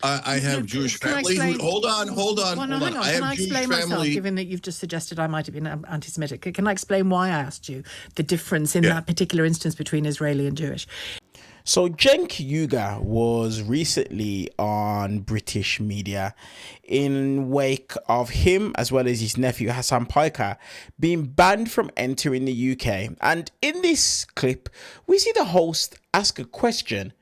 I have Jewish family. Hold on. I have Jewish family. Myself, given that you've just suggested I might have been anti-Semitic, can I explain why I asked you the difference in that particular instance between Israeli and Jewish? So Cenk Uygur was recently on British media in wake of him as well as his nephew Hassan Piker being banned from entering the UK. And in this clip, we see the host ask a question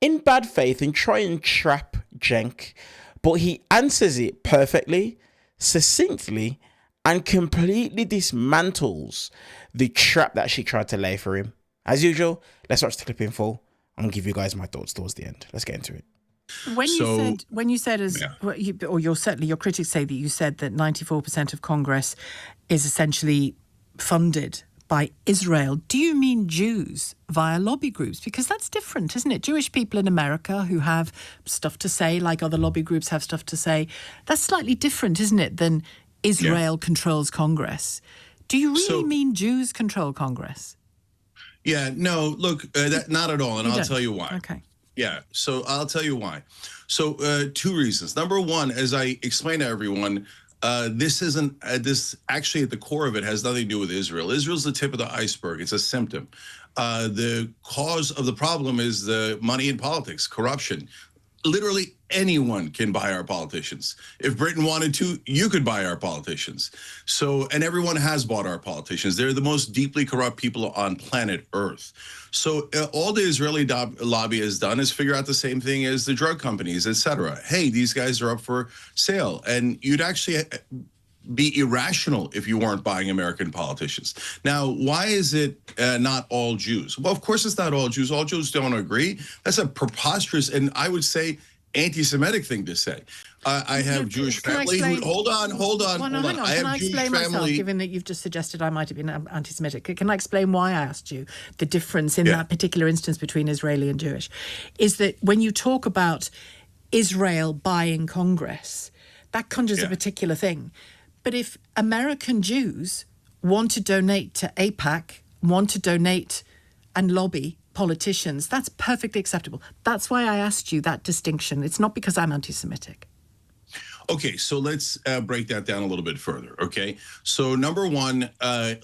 in bad faith and try and trap Cenk, but he answers it perfectly, succinctly, and completely dismantles the trap that she tried to lay for him. As usual, let's watch the clip in full. I'm gonna give you guys my thoughts towards the end. Let's get into it. When you said your critics say that you said that 94% of Congress is essentially funded by Israel, do you mean Jews via lobby groups? Because that's different, isn't it? Jewish people in America who have stuff to say, like other lobby groups have stuff to say, that's slightly different, isn't it, than Israel controls Congress. Do you really mean Jews control Congress? Yeah, no, look, not at all, and I'll tell you why. Okay. Yeah, so I'll tell you why. So two reasons. Number one, as I explained to everyone, this actually at the core of it has nothing to do with Israel. Israel's the tip of the iceberg. It's a symptom. The cause of the problem is the money in politics, corruption. Literally anyone can buy our politicians. If Britain wanted to, you could buy our politicians. So, and everyone has bought our politicians. They're the most deeply corrupt people on planet Earth. So all the Israeli lobby has done is figure out the same thing as the drug companies, et cetera. Hey, these guys are up for sale. And you'd actually be irrational if you weren't buying American politicians. Now, why is it not all Jews? Well, of course it's not all Jews. All Jews don't agree. That's a preposterous and I would say anti-Semitic thing to say. I have Jewish family. Hold on. I have Jewish family. Myself, given that you've just suggested I might have been anti-Semitic, can I explain why I asked you the difference in that particular instance between Israeli and Jewish? Is that when you talk about Israel buying Congress, that conjures a particular thing. But if American Jews want to donate to AIPAC, want to donate and lobby politicians, that's perfectly acceptable. That's why I asked you that distinction. It's not because I'm anti-Semitic. Okay, so let's break that down a little bit further, okay? So number one,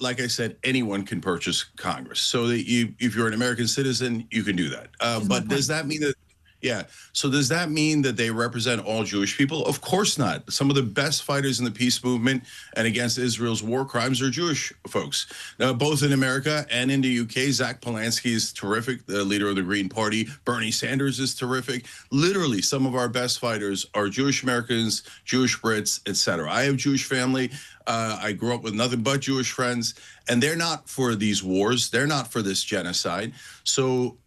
like I said, anyone can purchase Congress. So that if you're an American citizen, you can do that. But does that mean that so does that mean that they represent all Jewish people? Of course not. Some of the best fighters in the peace movement and against Israel's war crimes are Jewish folks, both in America and in the UK. Zack Palansky is terrific, the leader of the Green Party. Bernie Sanders is terrific. Literally, some of our best fighters are Jewish Americans, Jewish Brits, etc. I have Jewish family. I grew up with nothing but Jewish friends, and they're not for these wars. They're not for this genocide. So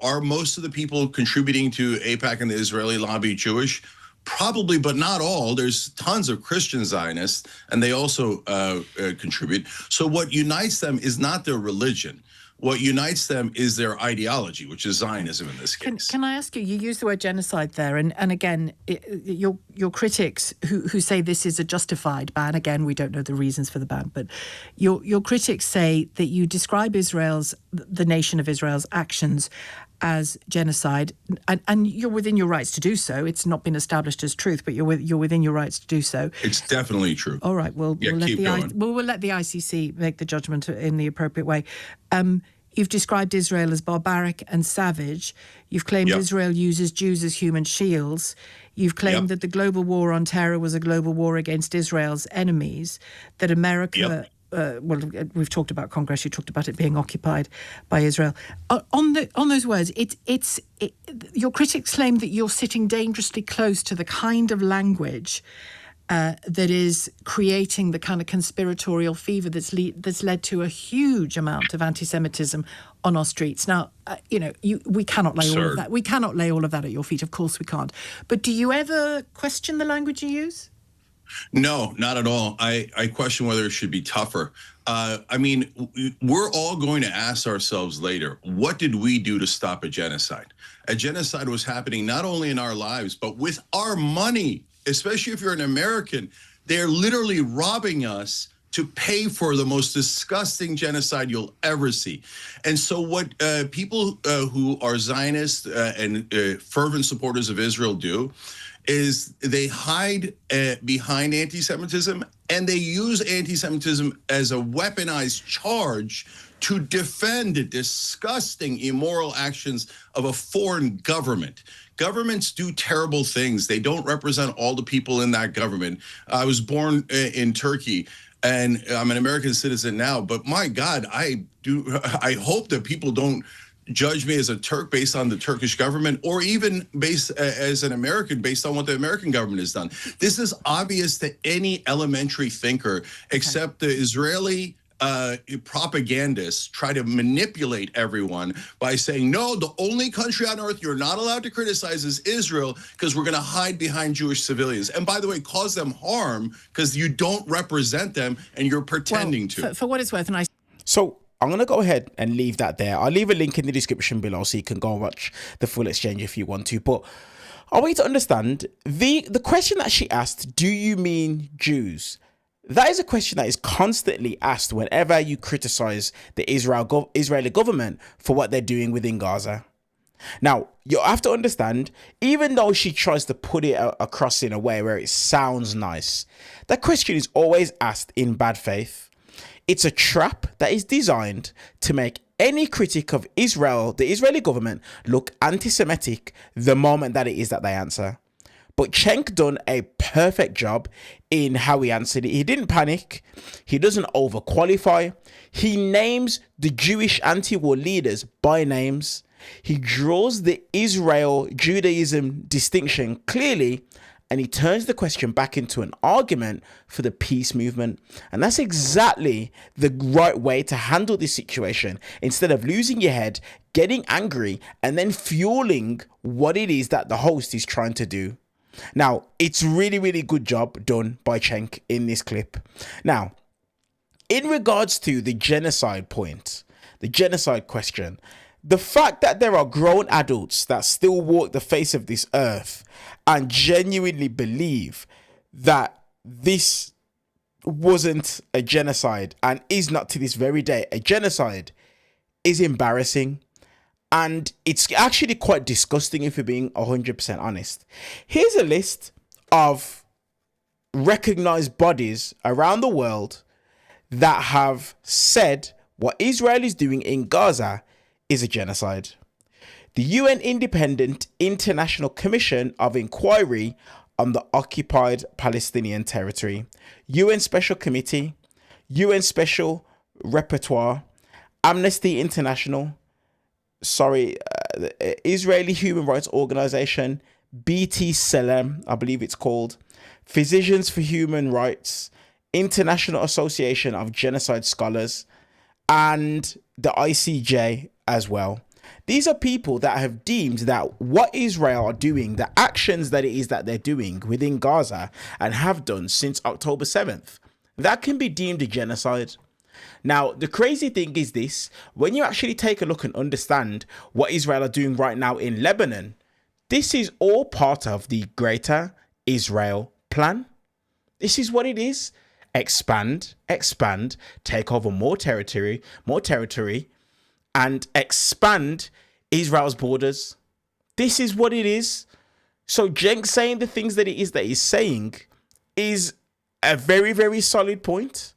are most of the people contributing to AIPAC and the Israeli lobby Jewish? Probably, but not all. There's tons of Christian Zionists, and they also contribute. So what unites them is not their religion. What unites them is their ideology, which is Zionism in this case. Can I ask you, you use the word genocide there, and again, your critics who say this is a justified ban, again, we don't know the reasons for the ban, but your critics say that you describe the nation of Israel's actions as genocide, and you're within your rights to do so. It's not been established as truth, but you're within your rights to do so. It's definitely true. All right, we'll let the ICC make the judgment in the appropriate way. You've described Israel as barbaric and savage. You've claimed Israel uses Jews as human shields. You've claimed that the global war on terror was a global war against Israel's enemies, that America... we've talked about Congress. You talked about it being occupied by Israel. On those words, your critics claim that you're sitting dangerously close to the kind of language that is creating the kind of conspiratorial fever that's led to a huge amount of anti-Semitism on our streets. Now, we cannot lay all of that. We cannot lay all of that at your feet. Of course, we can't. But do you ever question the language you use? No, not at all. I question whether it should be tougher. We're all going to ask ourselves later, what did we do to stop a genocide? A genocide was happening not only in our lives, but with our money, especially if you're an American. They're literally robbing us to pay for the most disgusting genocide you'll ever see. And so what people who are Zionists and fervent supporters of Israel do is they hide behind anti-Semitism, and they use anti-Semitism as a weaponized charge to defend the disgusting, immoral actions of a foreign government. Governments do terrible things. They don't represent all the people in that government. I was born in Turkey, and I'm an American citizen now, but my God, I hope that people don't judge me as a Turk based on the Turkish government, or even based as an American based on what the American government has done. This is obvious to any elementary thinker, except the Israeli propagandists try to manipulate everyone by saying, no, the only country on earth you're not allowed to criticize is Israel, because we're going to hide behind Jewish civilians. And by the way, cause them harm because you don't represent them and you're pretending to. For what it's worth, and So I'm going to go ahead and leave that there. I'll leave a link in the description below so you can go and watch the full exchange if you want to. But I want you to understand the question that she asked, do you mean Jews? That is a question that is constantly asked whenever you criticize the Israeli government for what they're doing within Gaza. Now, you have to understand, even though she tries to put it across in a way where it sounds nice, that question is always asked in bad faith. It's a trap that is designed to make any critic of Israel, the Israeli government, look anti-Semitic the moment that it is that they answer. But Cenk done a perfect job in how he answered it. He didn't panic. He doesn't overqualify. He names the Jewish anti-war leaders by names. He draws the Israel-Judaism distinction clearly, and he turns the question back into an argument for the peace movement. And that's exactly the right way to handle this situation, instead of losing your head, getting angry, and then fueling what it is that the host is trying to do. Now, it's really, really good job done by Cenk in this clip. Now, in regards to the genocide point, the genocide question, the fact that there are grown adults that still walk the face of this earth and genuinely believe that this wasn't a genocide and is not to this very day a genocide is embarrassing. And it's actually quite disgusting if you're being 100% honest. Here's a list of recognized bodies around the world that have said what Israel is doing in Gaza is a genocide. The UN Independent International Commission of Inquiry on the Occupied Palestinian Territory, UN Special Committee, UN Special Rapporteur, Amnesty International, the Israeli Human Rights Organization, BT Selem, I believe it's called, Physicians for Human Rights, International Association of Genocide Scholars, and the ICJ as well. These are people that have deemed that what Israel are doing, the actions that it is that they're doing within Gaza and have done since October 7th, that can be deemed a genocide. Now, the crazy thing is this: when you actually take a look and understand what Israel are doing right now in Lebanon, this is all part of the greater Israel plan. This is what it is. Expand, take over more territory, and expand Israel's borders. This is what it is. So Cenk saying the things that it is that he's saying is a very, very solid point.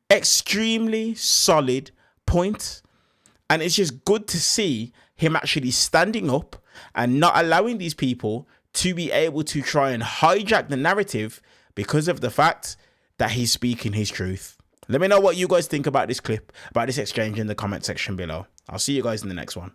Extremely solid point. And it's just good to see him actually standing up and not allowing these people to be able to try and hijack the narrative because of the fact that he's speaking his truth. Let me know what you guys think about this clip, about this exchange in the comment section below. I'll see you guys in the next one.